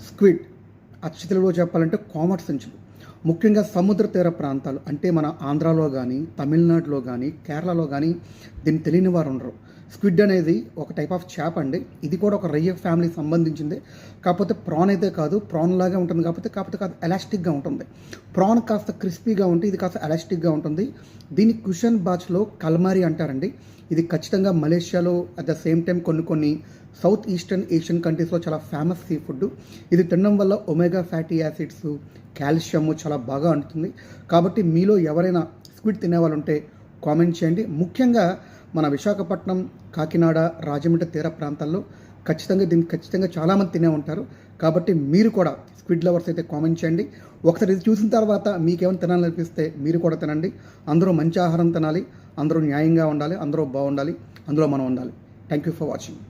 Squid అచ్చ తెలుగులో చెప్పాలంటే కామర్స్ సంచులు. ముఖ్యంగా సముద్ర తీర ప్రాంతాలు అంటే మన ఆంధ్రాలో కానీ, తమిళనాడులో కానీ, కేరళలో కానీ దీన్ని తెలియని వారు ఉండరు. స్క్విడ్ అనేది ఒక టైప్ ఆఫ్ చేప అండి. ఇది కూడా ఒక రొయ్య ఫ్యామిలీకి సంబంధించింది. కాకపోతే ప్రాన్ అయితే కాదు, ప్రాన్ లాగా ఉంటుంది, కాకపోతే కాదు ఎలాస్టిక్గా ఉంటుంది. ప్రాన్ కాస్త క్రిస్పీగా ఉంటే ఇది కాస్త ఎలాస్టిక్గా ఉంటుంది. దీన్ని క్యుషన్ భాషలో కల్మారి అంటారండి. ఇది ఖచ్చితంగా మలేషియాలో అట్ ద సేమ్ టైం కొన్ని సౌత్ ఈస్టర్న్ ఏషియన్ కంట్రీస్లో చాలా ఫేమస్ సీ ఫుడ్. ఇది తినడం వల్ల ఒమేగా ఫ్యాటీ యాసిడ్స్, కాల్షియము చాలా బాగా అందుతుంది. కాబట్టి మీలో ఎవరైనా స్క్విడ్ తినేవాళ్ళు ఉంటే కామెంట్ చేయండి. ముఖ్యంగా మన విశాఖపట్నం, కాకినాడ, రాజమండ్రి తీర ప్రాంతాల్లో ఖచ్చితంగా చాలామంది తినే ఉంటారు. కాబట్టి మీరు కూడా స్క్విడ్ లవర్స్ అయితే కామెంట్ చేయండి. ఒకసారి ఇది చూసిన తర్వాత మీకేమైనా తినాలనిపిస్తే మీరు కూడా తినండి. అందరూ మంచి ఆహారం తినాలి, అందరూ న్యాయంగా ఉండాలి, అందరూ బాగుండాలి, అందులో మనం ఉండాలి. Thank you for watching.